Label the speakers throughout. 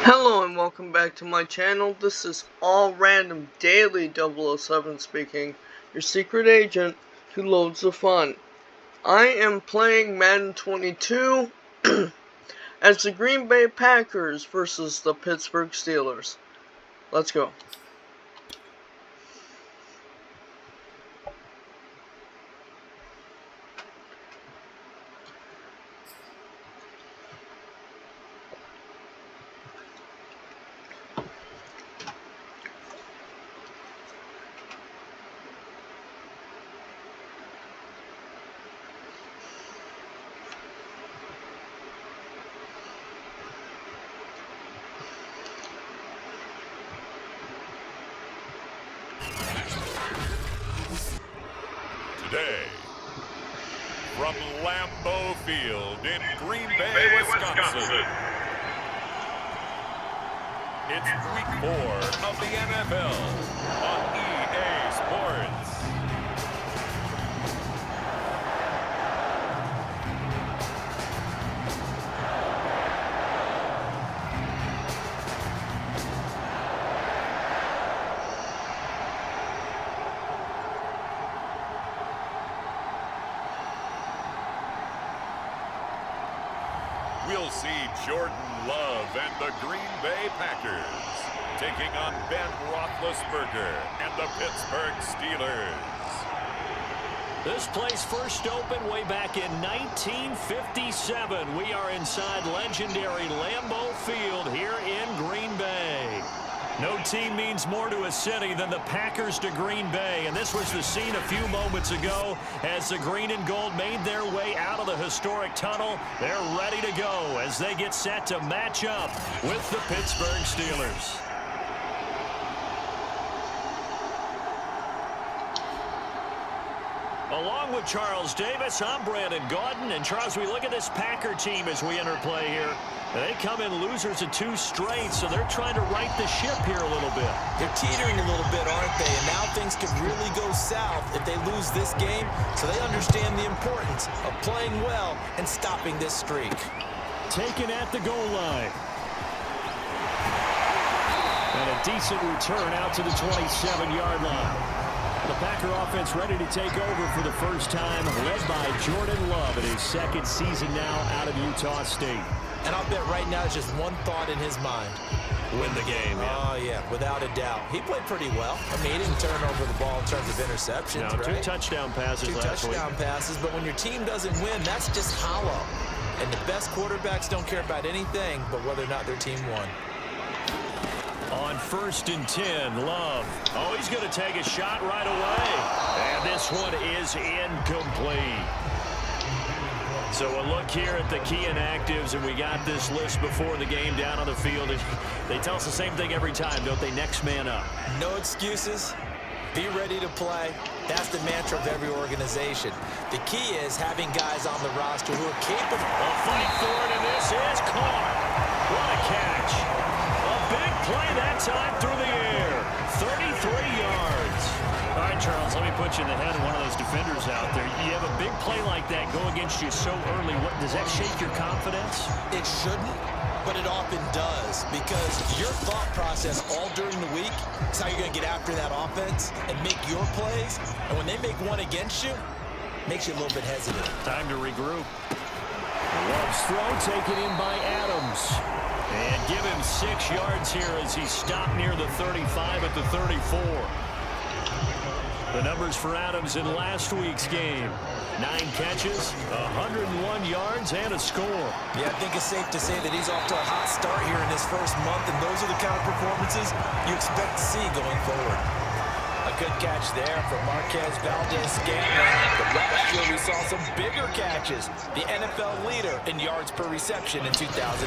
Speaker 1: Hello and welcome back to my channel. This is All Random Daily 007 speaking, your secret agent who loads the fun. I am playing Madden 22 as the Green Bay Packers versus the Pittsburgh Steelers. Let's go.
Speaker 2: Today, from Lambeau Field in Green Bay, Wisconsin, it's week 4 of the NFL on EA Sports. We'll see Jordan Love and the Green Bay Packers taking on Ben Roethlisberger and the Pittsburgh Steelers.
Speaker 3: This place first opened way back in 1957. We are inside legendary Lambeau Field here in Green Bay. No team means more to a city than the Packers to Green Bay, and this was the scene a few moments ago as the green and gold made their way out of the historic tunnel. They're ready to go as they get set to match up with the Pittsburgh Steelers. Along with Charles Davis, I'm Brandon Gaudin. And Charles, we look at this Packer team as we enter play here. They come in losers of 2 straight, so they're trying to right the ship here a little bit.
Speaker 4: They're teetering a little bit, aren't they? And now things could really go south if they lose this game, so they understand the importance of playing well and stopping this streak.
Speaker 3: Taken at the goal line. And a decent return out to the 27-yard line. The Packer offense ready to take over for the first time, led by Jordan Love in his second season now out of Utah State.
Speaker 4: And I'll bet right now it's just one thought in his mind.
Speaker 3: Win the game, yeah.
Speaker 4: Oh, yeah, without a doubt. He played pretty well. I mean, he didn't turn over the ball in terms of interceptions,
Speaker 3: no,
Speaker 4: right?
Speaker 3: 2 touchdown passes last week.
Speaker 4: 2 touchdown passes, but when your team doesn't win, that's just hollow. And the best quarterbacks don't care about anything but whether or not their team won.
Speaker 3: On 1st and 10, Love. Oh, he's going to take a shot right away. And this one is incomplete. So a look here at the key inactives, and we got this list before the game down on the field. They tell us the same thing every time, don't they? Next man up.
Speaker 4: No excuses. Be ready to play. That's the mantra of every organization. The key is having guys on the roster who are capable.
Speaker 3: A fight for it, and this is caught. What a catch. A big play that time through the air. 33 yards. All right, Charles, let me put you in the head of one of those defenders out there. You have a big play like that go against you so early. What, does that shake your confidence?
Speaker 4: It shouldn't, but it often does, because your thought process all during the week is how you're going to get after that offense and make your plays. And when they make one against you, it makes you a little bit hesitant.
Speaker 3: Time to regroup. Love's throw taken in by Adams. And give him 6 yards here as he stopped near the 35 at the 34. The numbers for Adams in last week's game. 9 catches, 101 yards, and a score.
Speaker 4: Yeah, I think it's safe to say that he's off to a hot start here in his first month, and those are the kind of performances you expect to see going forward. A good catch there from Marquez Valdez-Scantling. But last year we saw some bigger catches. The NFL leader in yards per reception in 2020.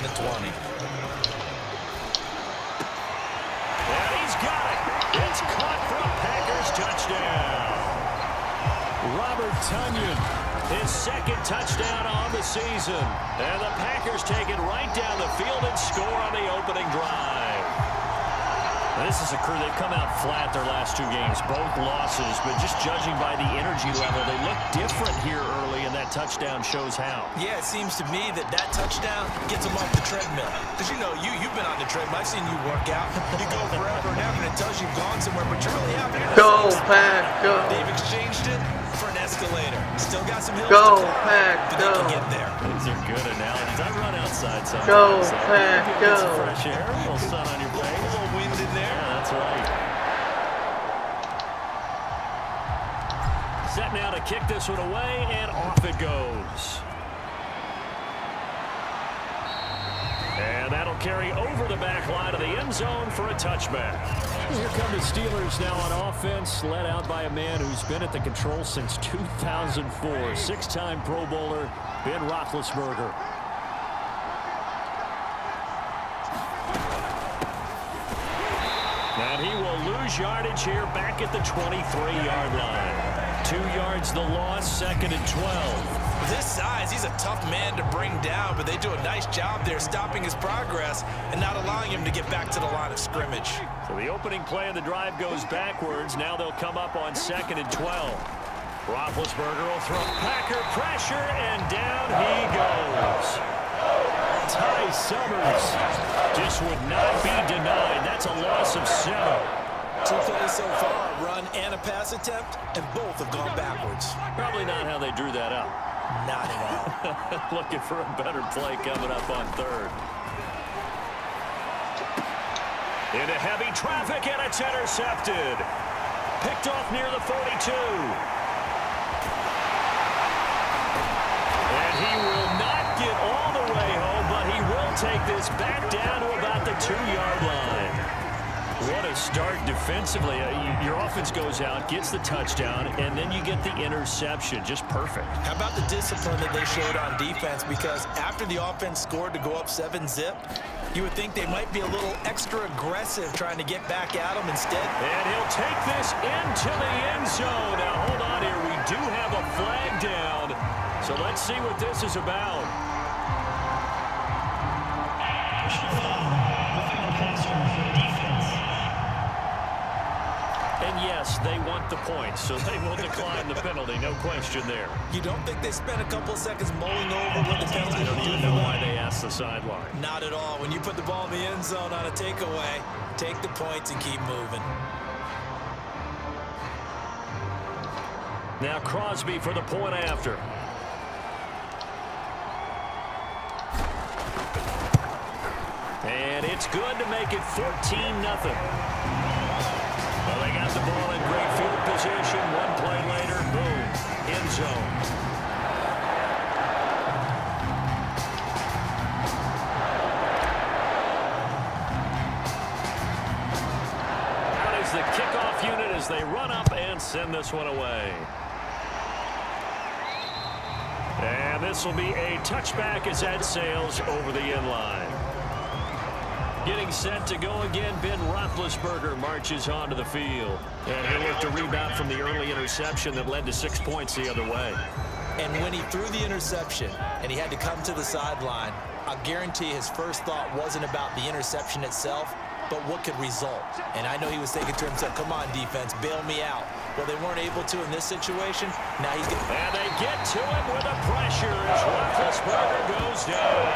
Speaker 3: And he's got it. It's caught for a Packers touchdown. Robert Tonyan, his 2nd touchdown on the season. And the Packers take it right down the field and score on the opening drive. This is a crew, they've come out flat their last 2 games, both losses, but just judging by the energy level, they look different here early, and that touchdown shows how.
Speaker 4: Yeah, it seems to me that touchdown gets them off the treadmill. Because, you know, you've been on the treadmill. I've seen you work out. You go forever and ever, and it tells you've gone somewhere, but you're really out there.
Speaker 1: Go, Pack, go.
Speaker 4: They've exchanged it for an escalator. Still got some hills
Speaker 1: Go,
Speaker 4: to climb,
Speaker 1: Pack,
Speaker 4: but
Speaker 1: go.
Speaker 4: they can get there.
Speaker 3: These are good analogies. I run outside sometimes.
Speaker 1: Go,
Speaker 3: so
Speaker 1: Pack,
Speaker 3: get some
Speaker 1: go.
Speaker 3: fresh air, a little sun on your face.
Speaker 4: A little wind in there.
Speaker 3: Yeah, that's right. Set now to kick this one away, and off it goes. And that'll carry over the back line of the end zone for a touchback. Here come the Steelers now on offense, led out by a man who's been at the control since 2004. 6-time Pro Bowler, Ben Roethlisberger. And he will lose yardage here back at the 23-yard line. 2 yards the loss, 2nd and 12.
Speaker 4: With his size, he's a tough man to bring down, but they do a nice job there stopping his progress and not allowing him to get back to the line of scrimmage.
Speaker 3: So the opening play of the drive goes backwards. Now they'll come up on 2nd and 12. Roethlisberger will throw Packer pressure, and down he goes. Ty Summers just would not be denied. That's a loss of 7.
Speaker 4: 2 plays so far, a run and a pass attempt, and both have gone backwards.
Speaker 3: Probably not how they drew that up.
Speaker 4: Not at all.
Speaker 3: Looking for a better play coming up on 3rd. Into heavy traffic, and it's intercepted. Picked off near the 42. And he will not get all the way home, but he will take this back down to about the 2-yard line. What a start defensively. Your offense goes out, gets the touchdown, and then you get the interception. Just perfect. How
Speaker 4: about the discipline that they showed on defense? Because after the offense scored to go up 7-zip, you would think they might be a little extra aggressive trying to get back at them instead.
Speaker 3: And he'll take this into the end zone. Now, hold on here. We do have a flag down. So let's see what this is about. And yes, they want the points, so they will decline the penalty, no question there.
Speaker 4: You don't think they spent a couple seconds mulling over what the penalty?
Speaker 3: I don't even know why they asked the sideline.
Speaker 4: Not at all. When you put the ball in the end zone on a takeaway, take the points and keep moving.
Speaker 3: Now Crosby for the point after. And it's good to make it 14-0. Well, they got the ball in great field position. 1 play later, boom, end zone. Out is the kickoff unit as they run up and send this one away. And this will be a touchback as that sails over the end line. Getting set to go again, Ben Roethlisberger marches onto the field. And he'll look to rebound from the early interception that led to 6 points the other way.
Speaker 4: And when he threw the interception and he had to come to the sideline, I guarantee his first thought wasn't about the interception itself, but what could result. And I know he was thinking to himself, come on, defense, bail me out. Well, they weren't able to in this situation. Now he's getting...
Speaker 3: And they get to him with a pressure as Roethlisberger goes down.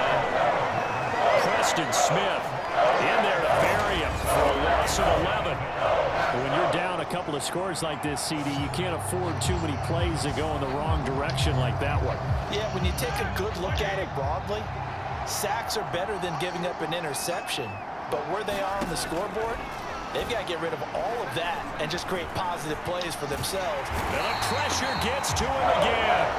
Speaker 3: Preston Smith in there to bury him for a loss of 11. When you're down a couple of scores like this, CD, you can't afford too many plays that go in the wrong direction like that one.
Speaker 4: Yeah, when you take a good look at it broadly, sacks are better than giving up an interception. But where they are on the scoreboard, they've got to get rid of all of that and just create positive plays for themselves.
Speaker 3: And the pressure gets to him again.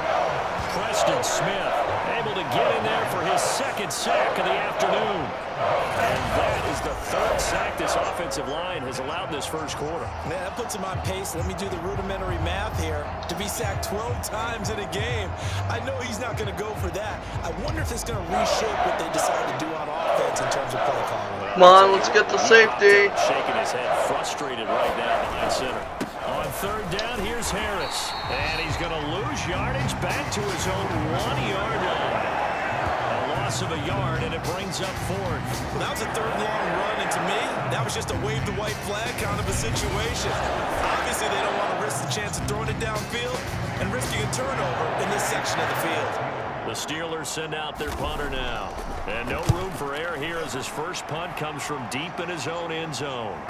Speaker 3: Preston Smith able to get in there for his 2nd sack of the afternoon. And that is the 3rd sack this offensive line has allowed this first quarter.
Speaker 4: Man, that puts him on pace. Let me do the rudimentary math here. To be sacked 12 times in a game, I know he's not going to go for that. I wonder if it's going to reshape what they decide to do on offense in terms of play calling.
Speaker 1: Come on, let's get the safety.
Speaker 3: Shaking his head, frustrated right now behind center. On 3rd down, here's Harris. And he's going to lose yardage back to his own 1-yard line. A loss loss of a yard, and it brings up fourth.
Speaker 4: Well, that was a third and long run, and to me, that was just a wave the white flag kind of a situation. Obviously, they don't want to risk the chance of throwing it downfield and risking a turnover in this section of the field.
Speaker 3: The Steelers send out their punter now. And no room for error here as his first punt comes from deep in his own end zone.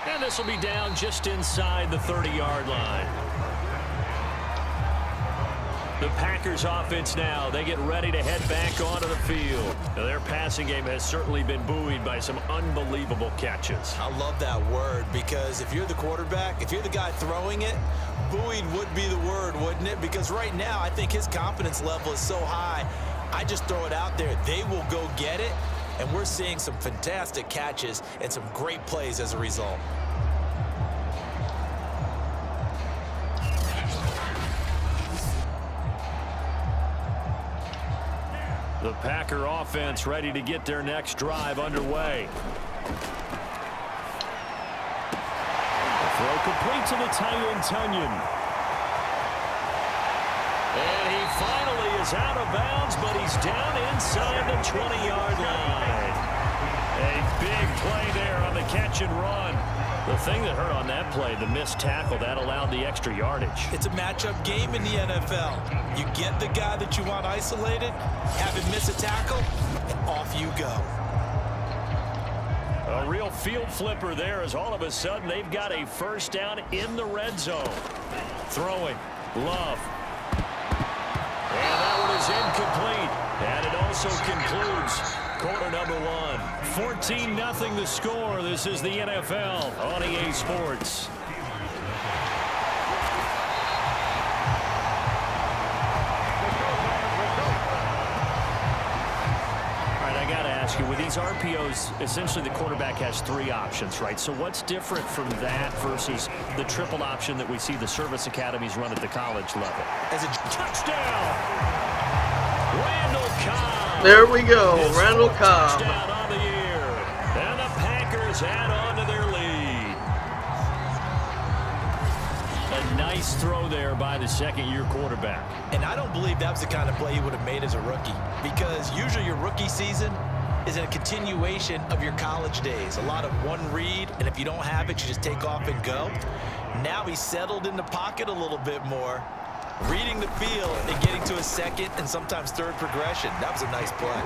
Speaker 3: And this will be down just inside the 30-yard line. The Packers offense now, they get ready to head back onto the field. Now, their passing game has certainly been buoyed by some unbelievable catches.
Speaker 4: I love that word because if you're the quarterback, if you're the guy throwing it, buoyed would be the word, wouldn't it? Because right now, I think his confidence level is so high, I just throw it out there. They will go get it, and we're seeing some fantastic catches and some great plays as a result.
Speaker 3: The Packer offense ready to get their next drive underway. The throw complete to the tight end, Tunyon. And he finally is out of bounds, but he's down inside the 20-yard line. A big play there on the catch and run. The thing that hurt on that play, the missed tackle, that allowed the extra yardage.
Speaker 4: It's a matchup game in the NFL. You get the guy that you want isolated, have him miss a tackle, and off you go.
Speaker 3: A real field flipper there as all of a sudden they've got a first down in the red zone. Throwing, Love. And that one is incomplete. And it also concludes quarter number one. 14-0 the score. This is the NFL on EA Sports. With these RPOs, essentially the quarterback has three options, right? So what's different from that versus the triple option that we see the service academies run at the college level?
Speaker 4: As a
Speaker 3: touchdown, Randall Cobb.
Speaker 1: There we go, Randall Cobb.
Speaker 3: Touchdown on the year, and the Packers add on to their lead. A nice throw there by the second-year quarterback.
Speaker 4: And I don't believe that was the kind of play he would have made as a rookie, because usually your rookie season is a continuation of your college days. A lot of one read, and if you don't have it, you just take off and go. Now he's settled in the pocket a little bit more, reading the field and getting to a second and sometimes third progression. That was a nice play.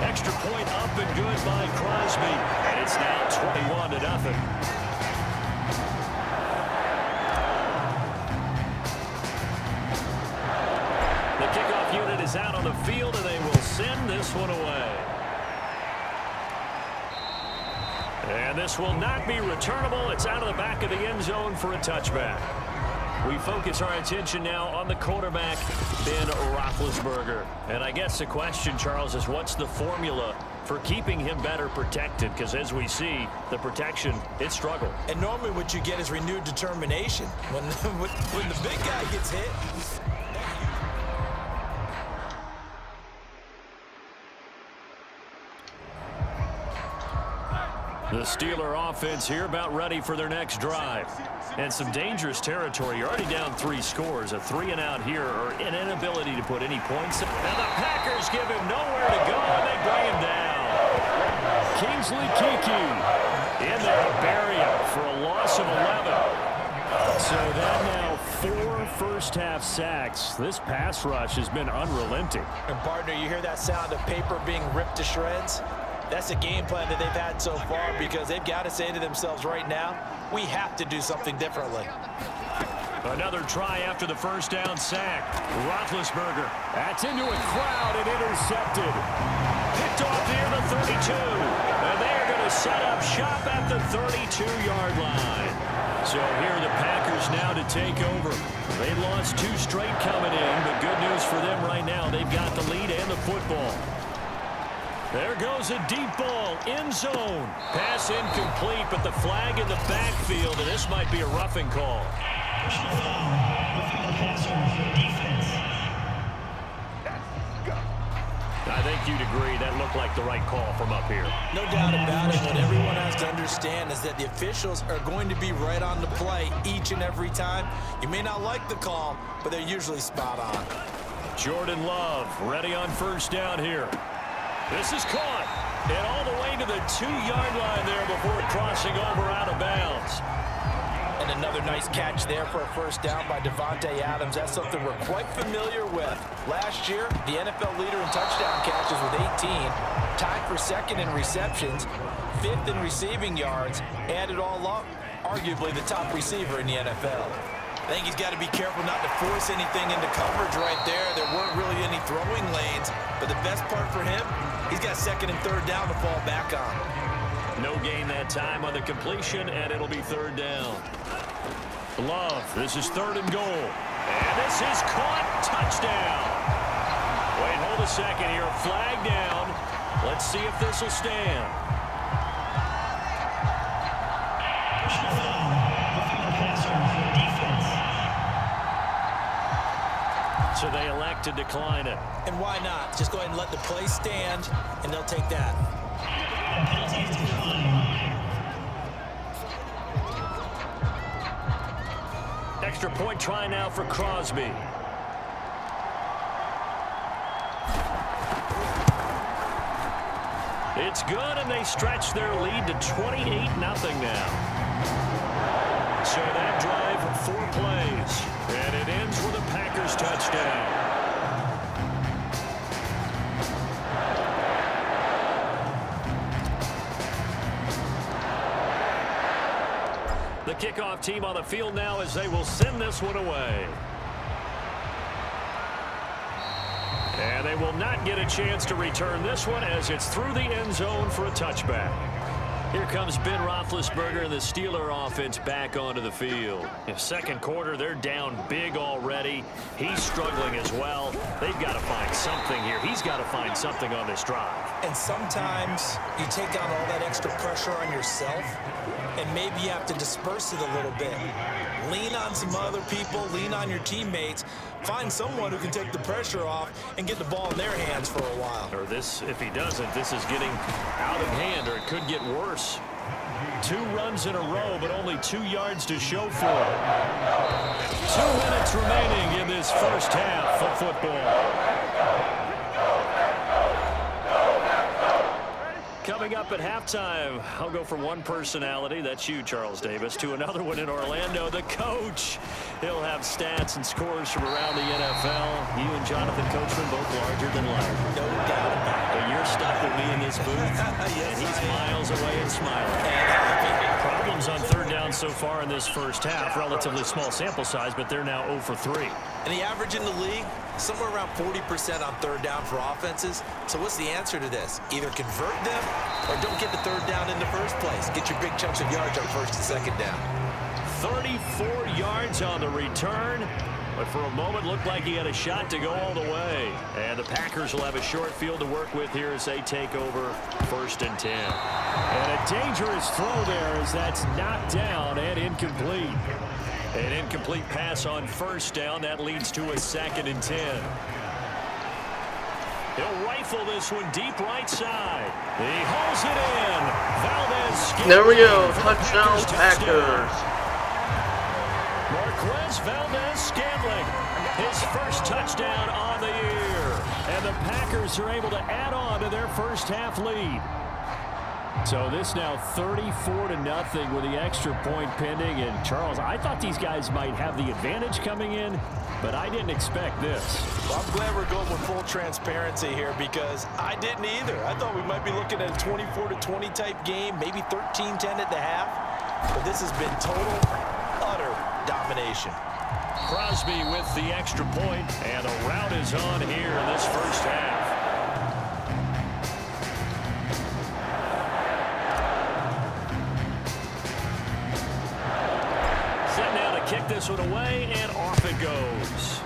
Speaker 3: Extra point up and good by Crosby, and it's now 21-0. The kickoff unit is out on the field, and they will send this one away. And this will not be returnable. It's out of the back of the end zone for a touchback. We focus our attention now on the quarterback, Ben Roethlisberger. And I guess the question, Charles, is what's the formula for keeping him better protected? Because as we see, the protection, it struggled.
Speaker 4: And normally what you get is renewed determination. When the big guy gets hit,
Speaker 3: the Steeler offense here about ready for their next drive. And some dangerous territory. You're already down 3 scores. A 3-and-out here or an inability to put any points in. And the Packers give him nowhere to go, and they bring him down. Kingsley Keke in there to bury him for a loss of 11. So that now 4 first-half sacks. This pass rush has been unrelenting.
Speaker 4: And partner, you hear that sound of paper being ripped to shreds? That's a game plan that they've had so far because they've got to say to themselves right now, we have to do something differently.
Speaker 3: Another try after the first down sack. Roethlisberger. That's into a crowd and intercepted. Picked off near the 32. And they're going to set up shop at the 32-yard line. So here are the Packers now to take over. They lost 2 straight coming in, but good news for them right now. They've got the lead and the football. There goes a deep ball, end zone. Pass incomplete, but the flag in the backfield, and this might be a roughing call. I think you'd agree that looked like the right call from up here.
Speaker 4: No doubt about it. What everyone has to understand is that the officials are going to be right on the play each and every time. You may not like the call, but they're usually spot on.
Speaker 3: Jordan Love ready on first down here. This is caught. And all the way to the 2-yard line there before crossing over out of bounds.
Speaker 4: And another nice catch there for a first down by Davante Adams. That's something we're quite familiar with. Last year, the NFL leader in touchdown catches with 18, tied for second in receptions, 5th in receiving yards, and it all up, arguably the top receiver in the NFL. I think he's got to be careful not to force anything into coverage right there. There weren't really any throwing lanes, but the best part for him, he's got second and third down to fall back on.
Speaker 3: No gain that time on the completion, and it'll be third down. Love, this is 3rd and goal. And this is caught. Touchdown. Wait, hold a second here. Flag down. Let's see if this will stand. So they elect to decline it.
Speaker 4: And why not? Just go ahead and let the play stand, and they'll take that.
Speaker 3: Extra point try now for Crosby. It's good, and they stretch their lead to 28-0 now. So that drive, 4 plays, and it ends with a Packers touchdown. The kickoff team on the field now as they will send this one away. And they will not get a chance to return this one as it's through the end zone for a touchback. Here comes Ben Roethlisberger and the Steeler offense back onto the field. In second quarter, they're down big already. He's struggling as well. They've got to find something here. He's got to find something on this drive.
Speaker 4: And sometimes you take on all that extra pressure on yourself, and maybe you have to disperse it a little bit. Lean on some other people, lean on your teammates, find someone who can take the pressure off and get the ball in their hands for a while.
Speaker 3: Or this, if he doesn't, this is getting out of hand, or it could get worse. 2 runs in a row, but only 2 yards to show for it. 2 minutes remaining in this first half of football. Coming up at halftime, I'll go from one personality, that's you, Charles Davis, to another one in Orlando, the coach. He'll have stats and scores from around the NFL. You and Jonathan Coachman both larger than life.
Speaker 4: No doubt about it.
Speaker 3: But you're stuck with me in this booth,
Speaker 4: Yes,
Speaker 3: and he's miles away and smiling. Problems on third down so far in this first half. Relatively small sample size, but they're now 0 for 3.
Speaker 4: And the average in the league, somewhere around 40% on third down for offenses. So what's the answer to this? Either convert them or don't get the third down in the first place. Get your big chunks of yards on first and second down.
Speaker 3: 34 yards on the return, but for a moment looked like he had a shot to go all the way. And the Packers will have a short field to work with here as they take over 1st and 10. And a dangerous throw there as that's knocked down and incomplete. An incomplete pass on first down. That leads to a 2nd and 10. He'll rifle this one deep right side. He hauls it in. Valdez.
Speaker 1: There we go. Touchdown, Packers.
Speaker 3: Marquez Valdez-Scantling, his first touchdown on the year. And the Packers are able to add on to their first half lead. So this now 34-0 with the extra point pending. And Charles, I thought these guys might have the advantage coming in, but I didn't expect this.
Speaker 4: Well, I'm glad we're going with full transparency here because I didn't either. I thought we might be looking at a 24-20 type game, maybe 13-10 at the half. But this has been total, utter domination.
Speaker 3: Crosby with the extra point, and the route is on here in this first half. Kick this one away, and off it goes.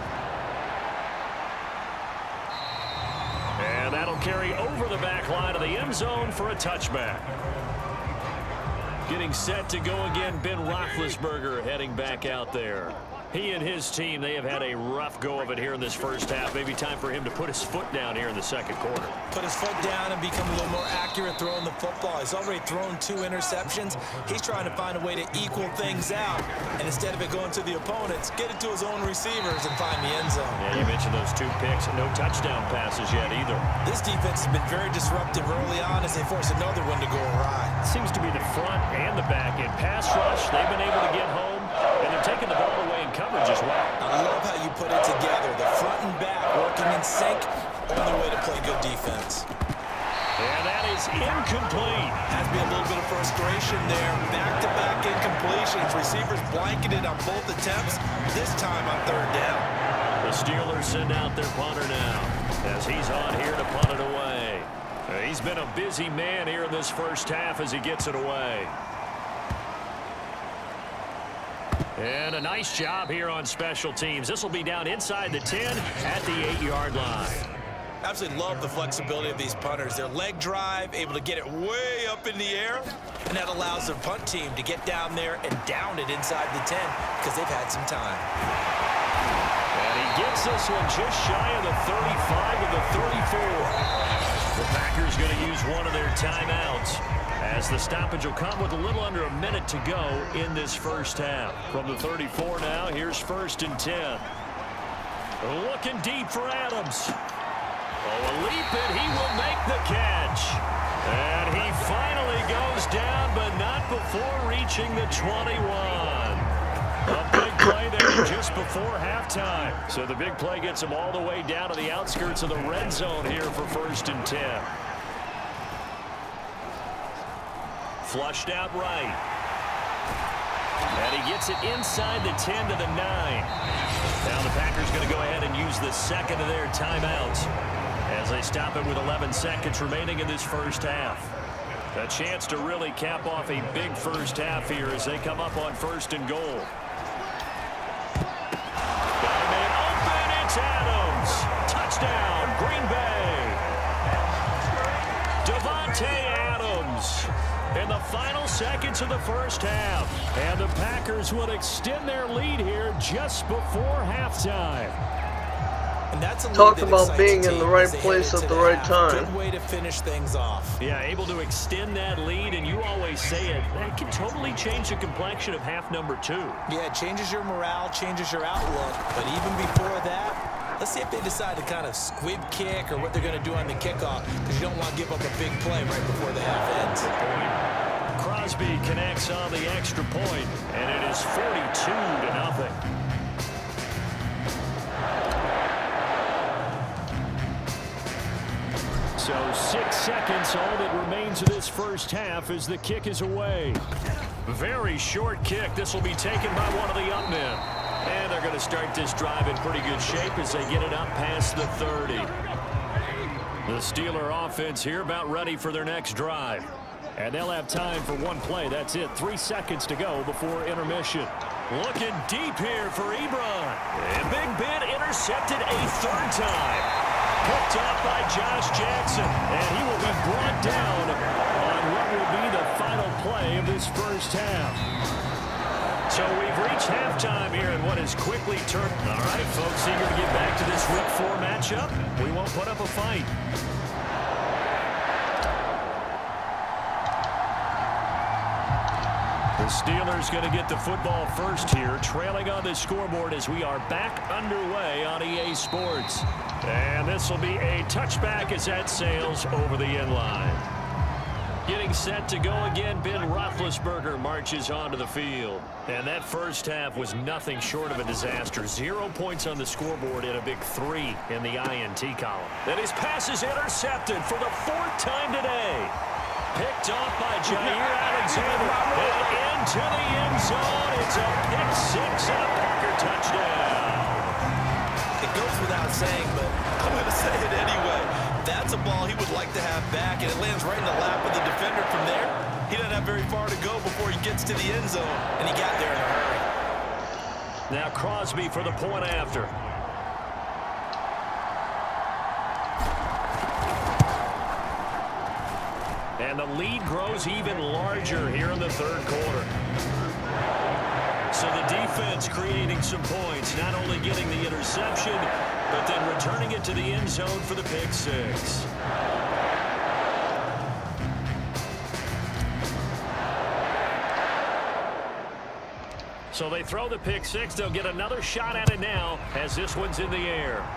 Speaker 3: And that'll carry over the back line of the end zone for a touchback. Getting set to go again, Ben Roethlisberger heading back out there. He and his team, they have had a rough go of it here in this first half. Maybe time for him to put his foot down here in the second quarter.
Speaker 4: Put his foot down and become a little more accurate throwing the football. He's already thrown 2 interceptions. He's trying to find a way to equal things out. And instead of it going to the opponents, get it to his own receivers and find the end zone.
Speaker 3: Yeah, you mentioned those 2 picks. No touchdown passes yet either.
Speaker 4: This defense has been very disruptive early on as they force another one to go awry.
Speaker 3: Seems to be the front and the back. In pass rush, they've been able to get home, and they're taking the ball away in coverage as well.
Speaker 4: I love how you put it together. The front and back working in sync. Only way to play good defense.
Speaker 3: And that is incomplete.
Speaker 4: Has to be a little bit of frustration there. Back-to-back incompletions. Receivers blanketed on both attempts. This time on 3rd down.
Speaker 3: The Steelers send out their punter now as he's on here to punt it away. He's been a busy man here in this first half as he gets it away. And a nice job here on special teams. This will be down inside the 10 at the 8-yard line.
Speaker 4: Absolutely love the flexibility of these punters. Their leg drive, able to get it way up in the air, and that allows their punt team to get down there and down it inside the 10 because they've had some time.
Speaker 3: And he gets this one just shy of the 35 of the 34. The Packers going to use one of their timeouts as the stoppage will come with a little under a minute to go in this first half. From the 34 now, here's 1st and 10. Looking deep for Adams. Oh, a leap, and he will make the catch. And he finally goes down, but not before reaching the 21. A big play there just before halftime. So the big play gets him all the way down to the outskirts of the red zone here for 1st and 10. Flushed out right. And he gets it inside the 10 to the 9. Now the Packers going to go ahead and use the second of their timeouts as they stop it with 11 seconds remaining in this first half. A chance to really cap off a big first half here as they come up on 1st and goal. Got a man open. It's Adams. Touchdown, Green Bay. Devontae Adams in the final seconds of the first half. And the Packers will extend their lead here just before halftime.
Speaker 4: And that's a
Speaker 1: Talk about being in the right place at the right time.
Speaker 4: Good way to finish things off.
Speaker 3: Yeah, able to extend that lead, and you always say it, that can totally change the complexion of half number 2.
Speaker 4: Yeah, it changes your morale, changes your outlook. But even before that, let's see if they decide to kind of squib kick or what they're going to do on the kickoff, because you don't want to give up a big play right before the half ends.
Speaker 3: Crosby connects on the extra point, and it is 42-0. So 6 seconds, all that remains of this first half as the kick is away. Very short kick. This will be taken by one of the up men. And they're going to start this drive in pretty good shape as they get it up past the 30. The Steeler offense here about ready for their next drive. And they'll have time for one play. That's it. 3 seconds to go before intermission. Looking deep here for Ebron. And Big Ben intercepted a 3rd time. Picked up by Josh Jackson, and he will be brought down on what will be the final play of this first half. So we've reached halftime here in what is quickly turned. All right, folks, eager to get back to this Week 4 matchup. We won't put up a fight. The Steelers going to get the football first here, trailing on the scoreboard as we are back underway on EA Sports. And this will be a touchback as that sails over the end line. Getting set to go again, Ben Roethlisberger marches onto the field. And that first half was nothing short of a disaster. 0 points on the scoreboard and a big 3 in the INT column. And his pass is intercepted for the 4th time today. Picked off by Jair Alexander. And into the end zone. It's a pick 6 and a Packer touchdown.
Speaker 4: It goes without saying, but I'm going to say it anyway. That's a ball he would like to have back, and it lands right in the lap of the defender from there. He doesn't have very far to go before he gets to the end zone, and he got there in a hurry.
Speaker 3: Now Crosby for the point after. And the lead grows even larger here in the 3rd quarter. So the defense creating some points, not only getting the interception, but then returning it to the end zone for the pick six. So they throw the pick six. They'll get another shot at it now as this one's in the air.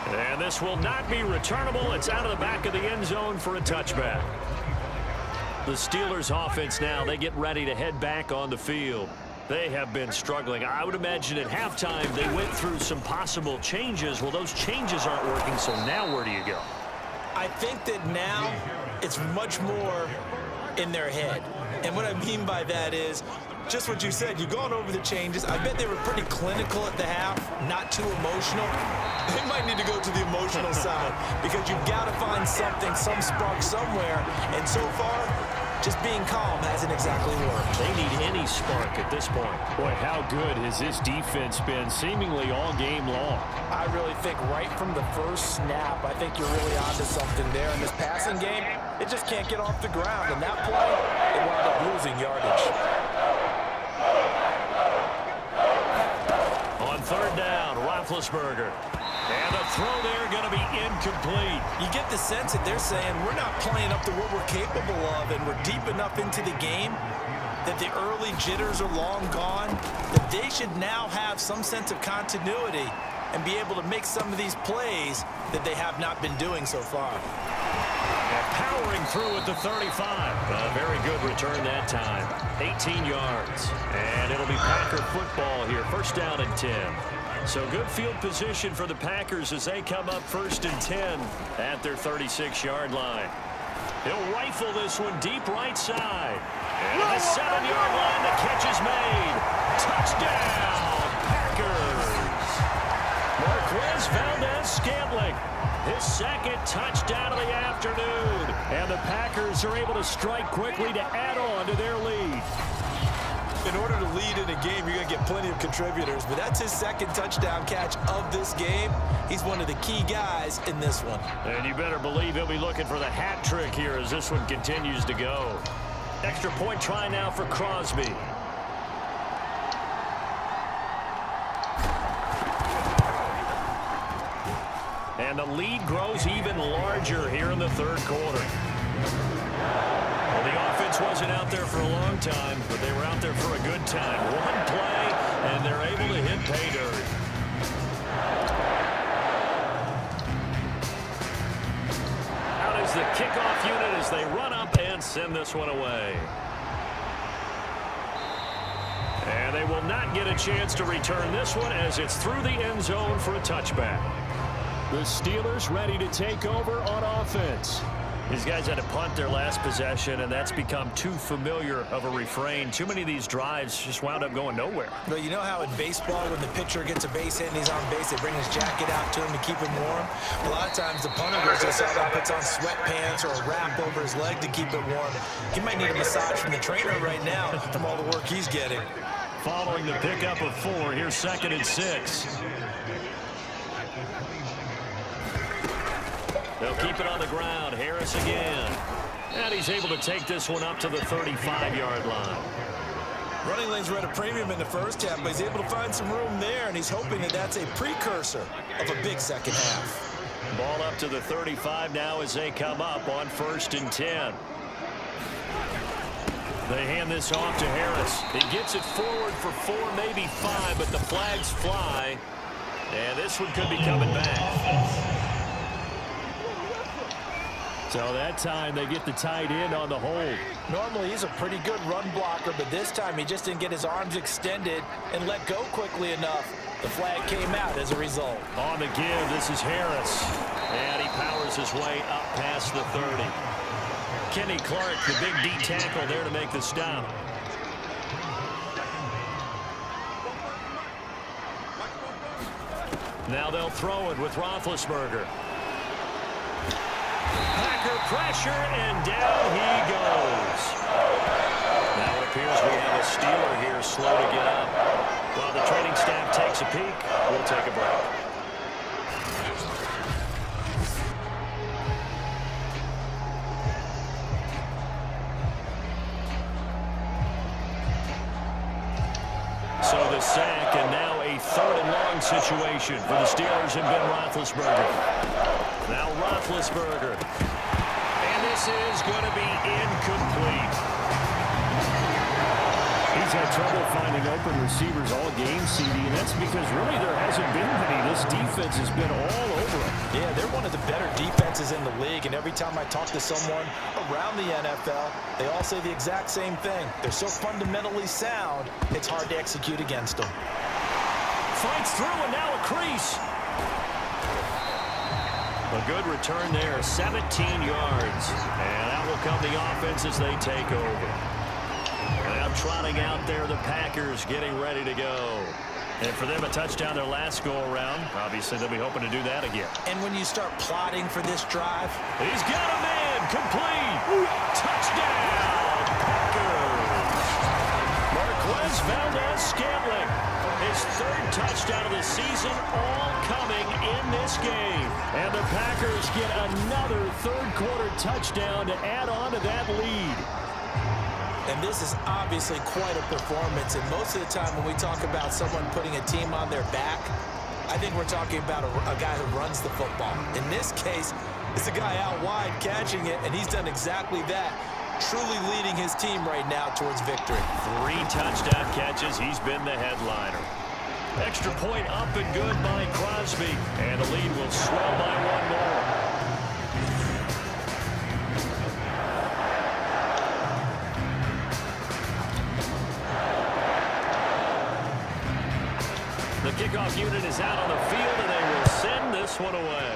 Speaker 3: And this will not be returnable. It's out of the back of the end zone for a touchback. The Steelers offense now, they get ready to head back on the field. They have been struggling. I would imagine at halftime they went through some possible changes. Well, those changes aren't working, so now where do you go?
Speaker 4: I think that now it's much more in their head. And what I mean by that is just what you said. You've gone over the changes. I bet they were pretty clinical at the half, not too emotional. They might need to go to the emotional side because you've got to find something, some spark somewhere. And so far, just being calm hasn't exactly worked.
Speaker 3: They need any spark at this point. Boy, how good has this defense been seemingly all game long?
Speaker 4: I really think right from the first snap, I think you're really onto something there. In this passing game, it just can't get off the ground. And that play, it wound up losing yardage.
Speaker 3: On third down, Roethlisberger. And the throw there going to be incomplete.
Speaker 4: You get the sense that they're saying we're not playing up to what we're capable of, and we're deep enough into the game that the early jitters are long gone, that they should now have some sense of continuity and be able to make some of these plays that they have not been doing so far.
Speaker 3: And powering through at the 35. A very good return that time. 18 yards. And it'll be Packer football here. First down and 10. So good field position for the Packers as they come up first and 10 at their 36-yard line. He'll rifle this one deep right side. And at the 7-yard line, the catch is made. Touchdown, Packers. Marquez Valdez-Scantling, his second touchdown of the afternoon. And the Packers are able to strike quickly to add on to their lead.
Speaker 4: In order to lead in a game, you're going to get plenty of contributors, but that's his second touchdown catch of this game. He's one of the key guys in this one.
Speaker 3: And you better believe he'll be looking for the hat trick here as this one continues to go. Extra point try now for Crosby. And the lead grows even larger here in the third quarter. Well, the offense wasn't out there for a long time, but they were out there for a good time. One play, and they're able to hit pay dirt. Out is the kickoff unit as they run up and send this one away. And they will not get a chance to return this one as it's through the end zone for a touchback. The Steelers ready to take over on offense. These guys had to punt their last possession, and that's become too familiar of a refrain. Too many of these drives just wound up going nowhere.
Speaker 4: But you know how in baseball, when the pitcher gets a base hit and he's on base, they bring his jacket out to him to keep him warm? A lot of times the punter goes to the sideline, puts on sweatpants or a wrap over his leg to keep it warm. He might need a massage from the trainer right now from all the work he's getting.
Speaker 3: Following the pickup of 4, here's 2nd and 6. They'll keep it on the ground. Harris again. And he's able to take this one up to the 35-yard line.
Speaker 4: Running lanes were at a premium in the first half, but he's able to find some room there, and he's hoping that that's a precursor of a big second half.
Speaker 3: Ball up to the 35 now as they come up on 1st and 10. They hand this off to Harris. He gets it forward for 4, maybe 5, but the flags fly. And this one could be coming back. So that time they get the tight end on the hold.
Speaker 4: Normally he's a pretty good run blocker, but this time he just didn't get his arms extended and let go quickly enough. The flag came out as a result.
Speaker 3: On the give, this is Harris. And he powers his way up past the 30. Kenny Clark, the big D tackle there to make the stop. Now they'll throw it with Roethlisberger. Packer pressure, and down he goes. Now it appears we have a Steeler here slow to get up. While the training staff takes a peek, we'll take a break. situation for the Steelers and Ben Roethlisberger. Now Roethlisberger. And this is going to be incomplete. He's had trouble finding open receivers all game, CD, and that's because really there hasn't been many. This defense has been all over them.
Speaker 4: Yeah, they're one of the better defenses in the league, and every time I talk to someone around the NFL, they all say the exact same thing. They're so fundamentally sound, it's hard to execute against them.
Speaker 3: Fights through, and now a crease. A good return there, 17 yards. And that will come the offense as they take over. Now trotting out there, the Packers getting ready to go. And for them, a touchdown their last go-around. Obviously, they'll be hoping to do that again.
Speaker 4: And when you start plotting for this drive,
Speaker 3: he's got him in. Complete. Touchdown, Packers. Marquez Valdez-Scantling. His third touchdown of the season, all coming in this game. And the Packers get another third-quarter touchdown to add on to that lead.
Speaker 4: And this is obviously quite a performance. And most of the time when we talk about someone putting a team on their back, I think we're talking about a guy who runs the football. In this case, it's a guy out wide catching it, and he's done exactly that. Truly leading his team right now towards victory.
Speaker 3: 3 touchdown catches. He's been the headliner. Extra point up and good by Crosby. And the lead will swell by 1 more. The kickoff unit is out on the field, and they will send this one away.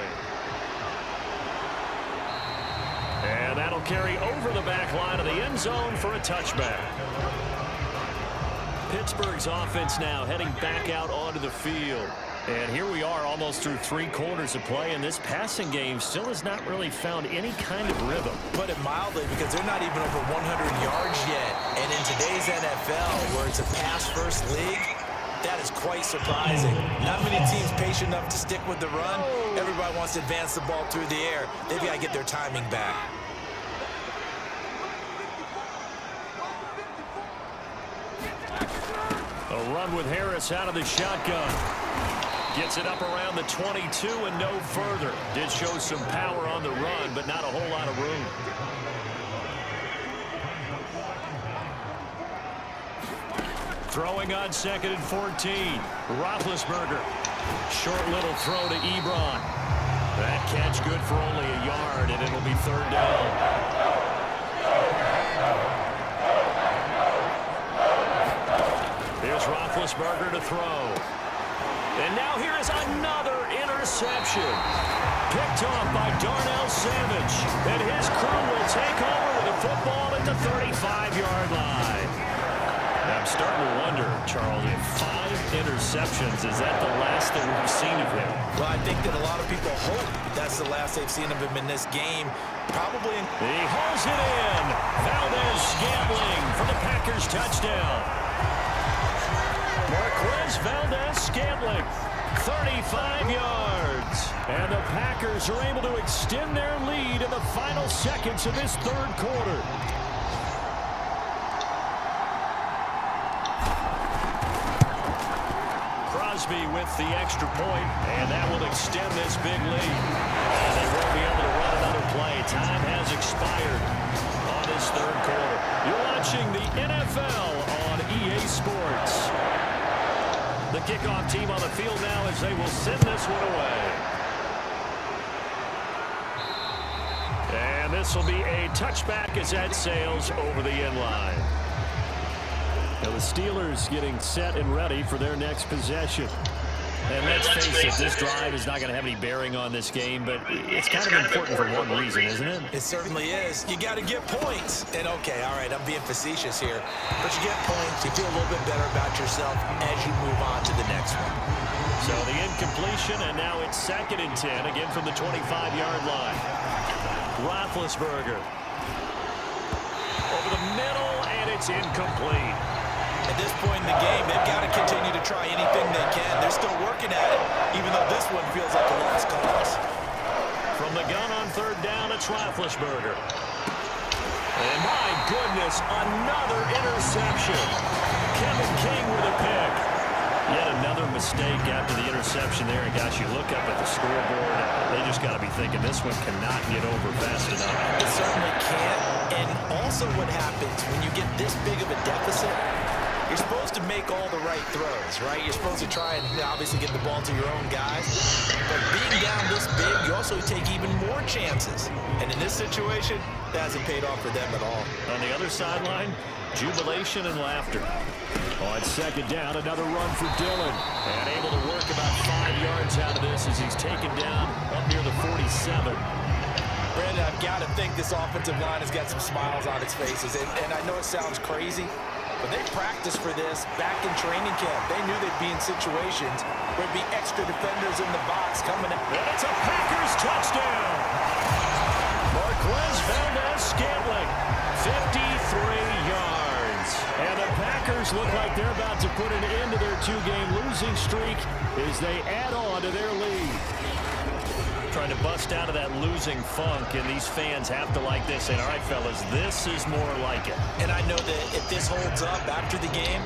Speaker 3: And that'll carry over the back line of the end zone for a touchback. Pittsburgh's offense now heading back out onto the field. And here we are almost through 3 quarters of play, and this passing game still has not really found any kind of rhythm.
Speaker 4: Put it mildly, because they're not even over 100 yards yet. And in today's NFL, where it's a pass-first league, that is quite surprising. Not many teams patient enough to stick with the run. Everybody wants to advance the ball through the air. They've got to get their timing back.
Speaker 3: A run with Harris out of the shotgun. Gets it up around the 22 and no further. Did show some power on the run, but not a whole lot of room. Throwing on 2nd and 14. Roethlisberger. Short little throw to Ebron. That catch good for only a yard, and it'll be 3rd down. Here's Roethlisberger to throw. And now here is another interception. Picked off by Darnell Savage. And his crew will take over with the football at the 35-yard line. I'm starting to wonder, Charles, if 5 interceptions, is that the last that we've seen of him?
Speaker 4: Well, I think that a lot of people hope that's the last they've seen of him in this game. Probably.
Speaker 3: He hauls it in. Valdez-Scantling for the Packers touchdown. Marquez Valdez-Scantling, 35 yards. And the Packers are able to extend their lead in the final seconds of this 3rd quarter. Crosby with the extra point, and that will extend this big lead. And they won't be able to run another play. Time has expired on this 3rd quarter. You're watching the NFL on EA Sports. The kickoff team on the field now as they will send this one away. And this will be a touchback as that sails over the end line. Now the Steelers getting set and ready for their next possession. And let's face it, this drive is not going to have any bearing on this game, but it's kind of important for one reason, isn't it?
Speaker 4: It certainly is. You got to get points. And okay, all right, I'm being facetious here. But you get points, you feel a little bit better about yourself as you move on to the next one.
Speaker 3: So the incompletion, and now it's 2nd and 10, again from the 25-yard line. Roethlisberger. Over the middle, and it's incomplete.
Speaker 4: At this point in the game, they've got to continue to try anything they can. They're still working at it, even though this one feels like a lost cause.
Speaker 3: From the gun on 3rd down, it's Roethlisberger. And my goodness, another interception. Kevin King with a pick. Yet another mistake after the interception there. And gosh, you look up at the scoreboard, they just got to be thinking this one cannot get over fast enough.
Speaker 4: It certainly can't. And also what happens when you get this big of a deficit, you're supposed to make all the right throws, right? You're supposed to try and obviously get the ball to your own guys. But being down this big, you also take even more chances. And in this situation, that hasn't paid off for them at all.
Speaker 3: On the other sideline, jubilation and laughter. On second down, another run for Dillon. And able to work about 5 yards out of this as he's taken down up near the 47.
Speaker 4: Brandon, I've got to think this offensive line has got some smiles on its faces. And I know it sounds crazy, but they practiced for this back in training camp. They knew they'd be in situations where there'd be extra defenders in the box coming out.
Speaker 3: And it's a Packers touchdown. Marquez Valdez-Scantling, 53 yards. And the Packers look like they're about to put an end to their 2-game losing streak as they add on to their lead. Trying to bust out of that losing funk, and these fans have to like this. And all right, fellas, this is more like it.
Speaker 4: And I know that if this holds up after the game,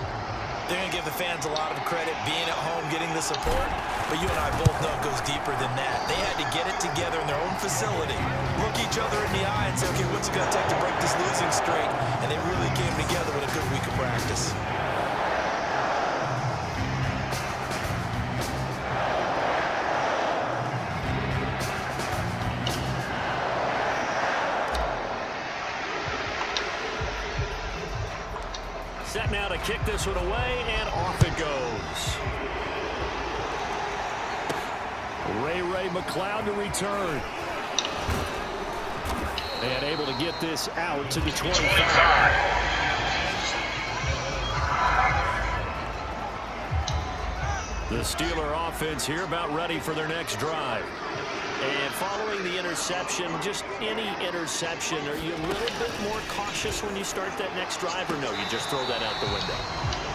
Speaker 4: they're going to give the fans a lot of credit being at home, getting the support. But you and I both know it goes deeper than that. They had to get it together in their own facility, look each other in the eye and say, okay, what's it going to take to break this losing streak? And they really came together with a good week of practice.
Speaker 3: Set now to kick this one away, and off it goes. Ray McLeod to return. And able to get this out to the 25. The Steeler offense here about ready for their next drive. And following the interception, just any interception, are you a little bit more cautious when you start that next drive, or no, you just throw that out the window?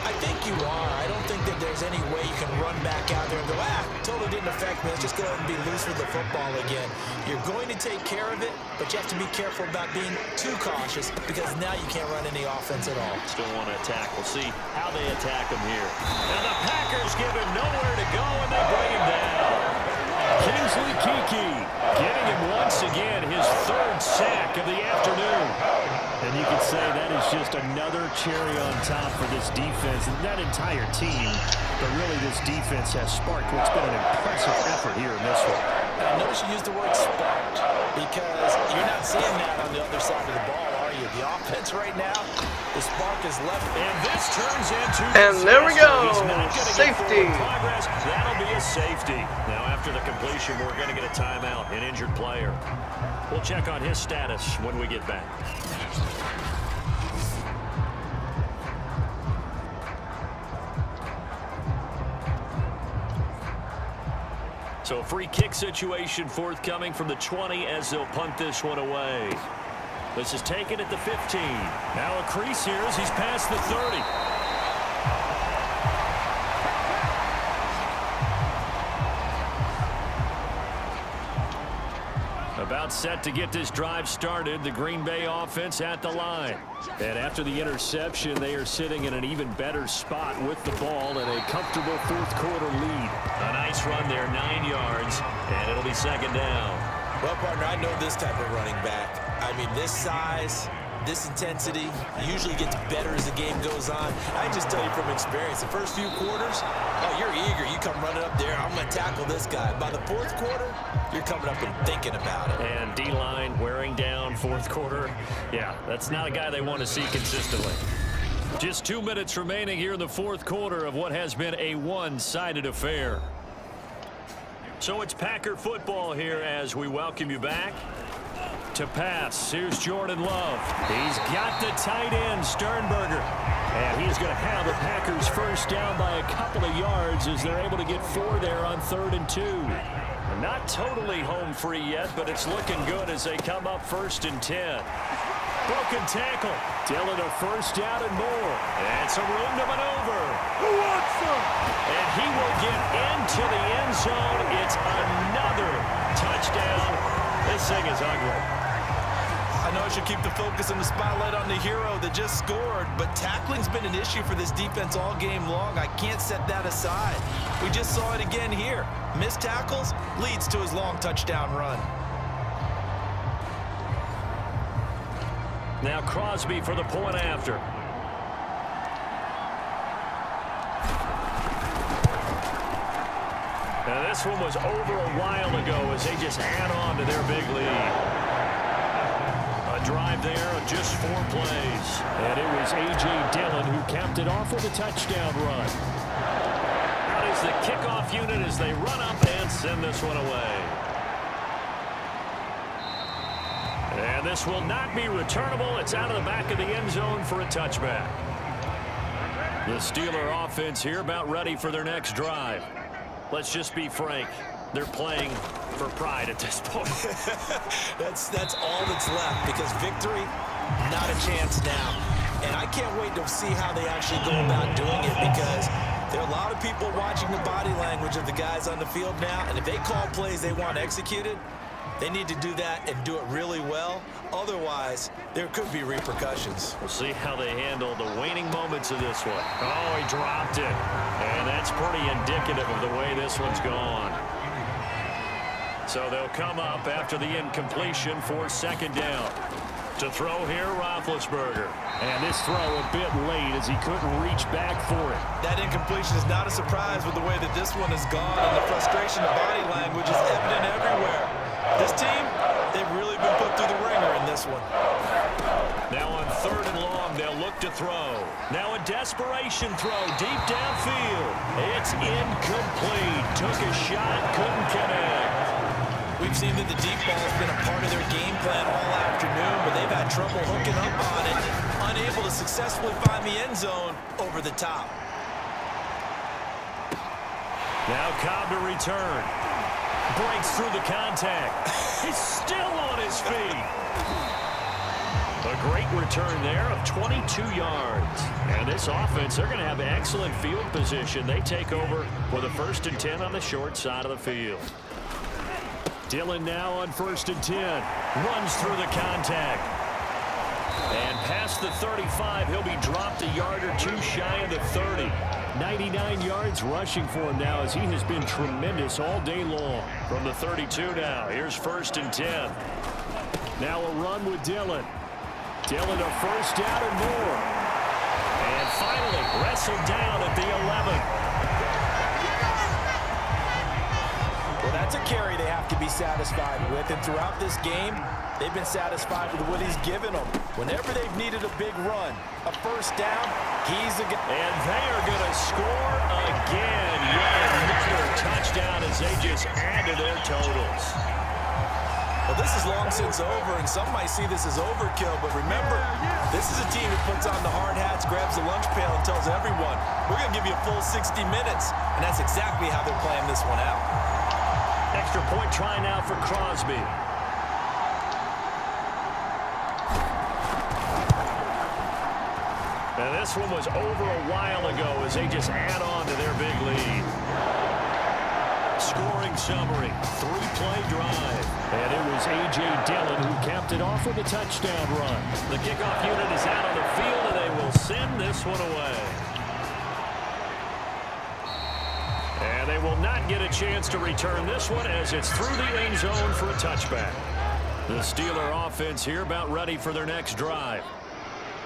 Speaker 4: I think you are. I don't think that there's any way you can run back out there and go, totally didn't affect me. Let's just go ahead and be loose with the football again. You're going to take care of it, but you have to be careful about being too cautious because now you can't run any offense at all.
Speaker 3: Still want to attack. We'll see how they attack him here. And the Packers give him nowhere to go, and they bring him down. Kingsley Keke getting him once again his 3rd sack of the afternoon. And you could say that is just another cherry on top for this defense and that entire team. But really this defense has sparked what's been an impressive effort here in this one.
Speaker 4: Now notice you used the word sparked because you're not seeing that on the other side of the ball, are you? The offense right now, the spark is left.
Speaker 3: And this turns into
Speaker 1: and there we go. Safety.
Speaker 3: That'll be a safety. Now after the completion, we're going to get a timeout, an injured player. We'll check on his status when we get back. So a free kick situation forthcoming from the 20 as they'll punt this one away. This is taken at the 15. Now a crease here as he's past the 30. About set to get this drive started. The Green Bay offense at the line. And after the interception, they are sitting in an even better spot with the ball and a comfortable 4th quarter lead. A nice run there, 9 yards, and it'll be 2nd down.
Speaker 4: Well, partner, I know this type of running back. I mean, this size, this intensity usually gets better as the game goes on. I just tell you from experience, the first few quarters, you're eager. You come running up there, I'm going to tackle this guy. By the 4th quarter, you're coming up and thinking about it.
Speaker 3: And D-line wearing down 4th quarter. Yeah, that's not a guy they want to see consistently. Just 2 minutes remaining here in the 4th quarter of what has been a one-sided affair. So it's Packer football here as we welcome you back. To pass, here's Jordan Love. He's got the tight end, Sternberger. And he's going to have the Packers first down by a couple of yards as they're able to get 4 there on 3rd and 2. Not totally home free yet, but it's looking good as they come up 1st and 10. Broken tackle. Dillon a first down and more. And some room to maneuver. Who wants some? And he will get into the end zone. It's another touchdown. This thing is ugly.
Speaker 4: I I know I should keep the focus and the spotlight on the hero that just scored, but tackling's been an issue for this defense all game long. I can't set that aside. We just saw it again here. Missed tackles leads to his long touchdown run.
Speaker 3: Now Crosby for the point after. Now this one was over a while ago as they just add on to their big lead. A drive there of just 4 plays. And it was A.J. Dillon who capped it off with a touchdown run. Out is the kickoff unit as they run up and send this one away. And this will not be returnable. It's out of the back of the end zone for a touchback. The Steeler offense here about ready for their next drive. Let's just be frank. They're playing for pride at this point.
Speaker 4: That's all that's left, because victory, not a chance now. And I can't wait to see how they actually go about doing it, because there are a lot of people watching the body language of the guys on the field now, and if they call plays they want executed, they need to do that and do it really well. Otherwise, there could be repercussions.
Speaker 3: We'll see how they handle the waning moments of this one. Oh, he dropped it. And that's pretty indicative of the way this one's gone. So they'll come up after the incompletion for second down. To throw here, Roethlisberger. And this throw a bit late as he couldn't reach back for it.
Speaker 4: That incompletion is not a surprise with the way that this one has gone, and the frustration of body language is evident everywhere. This team, they've really been put through the ringer in this one.
Speaker 3: Now on 3rd and long, they'll look to throw. Now a desperation throw deep downfield. It's incomplete. Took a shot, couldn't connect.
Speaker 4: We've seen that the deep ball has been a part of their game plan all afternoon, but they've had trouble hooking up on it, unable to successfully find the end zone over the top.
Speaker 3: Now Cobb to return. Breaks through the contact. He's still on his feet. A great return there of 22 yards. And this offense, they're going to have excellent field position. They take over with a 1st and 10 on the short side of the field. Dillon now on 1st and 10. Runs through the contact. And past the 35, he'll be dropped a yard or two shy of the 30. 99 yards rushing for him now as he has been tremendous all day long. From the 32 now, here's 1st and 10. Now a run with Dillon. Dillon a 1st down and more. And finally wrestled down at the 11.
Speaker 4: Well, that's a carry they have to be satisfied with, and throughout this game, they've been satisfied with what he's given them. Whenever they've needed a big run, a 1st down, he's the guy.
Speaker 3: And they are going to score again. Yet another touchdown as they just add to their totals.
Speaker 4: Well, this is long since over, and some might see this as overkill, but remember, this is a team that puts on the hard hats, grabs the lunch pail, and tells everyone, we're going to give you a full 60 minutes, and that's exactly how they're playing this one out.
Speaker 3: Extra point try now for Crosby. And this one was over a while ago as they just add on to their big lead. Scoring summary, 3-play drive. And it was A.J. Dillon who capped it off with a touchdown run. The kickoff unit is out on the field, and they will send this one away. And they will not get a chance to return this one as it's through the end zone for a touchback. The Steeler offense here about ready for their next drive.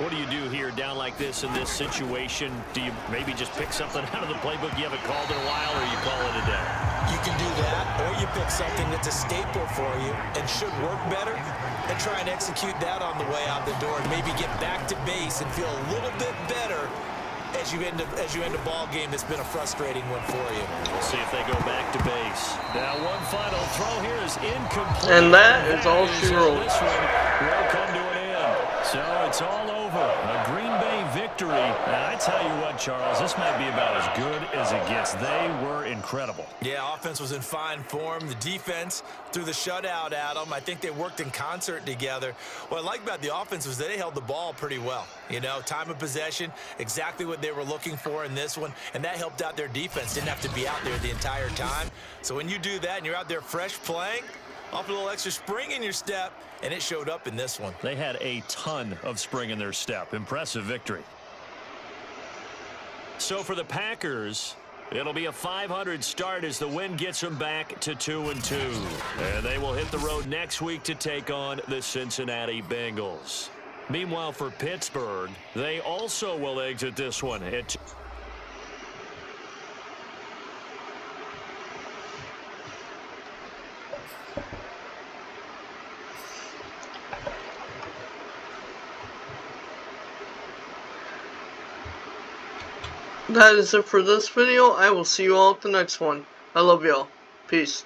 Speaker 3: What do you do here down like this in this situation? Do you maybe just pick something out of the playbook you haven't called in a while, or you call it a day?
Speaker 4: You can do that, or you pick something that's a staple for you and should work better, and try and execute that on the way out the door, and maybe get back to base and feel a little bit better as you end a ball game that's been a frustrating one for you.
Speaker 3: We'll see if they go back to base. Now one final throw here is incomplete.
Speaker 1: And that is all she wrote.
Speaker 3: This one will come to an end. So it's all over. A Green Bay victory. And I tell you what, Charles, this might be about as good as it gets. They were incredible.
Speaker 4: Yeah, offense was in fine form. The defense threw the shutout at them. I think they worked in concert together. What I like about the offense was that they held the ball pretty well. You know, time of possession, exactly what they were looking for in this one, and that helped out their defense. Didn't have to be out there the entire time. So when you do that and you're out there fresh playing, Offer a little extra spring in your step, and it showed up in this one.
Speaker 3: They had a ton of spring in their step. Impressive victory. So for the Packers, it'll be a 500 start as the win gets them back to 2-2. And they will hit the road next week to take on the Cincinnati Bengals. Meanwhile, for Pittsburgh, they also will exit this one at
Speaker 1: That is it for this video. I will see you all at the next one. I love y'all. Peace.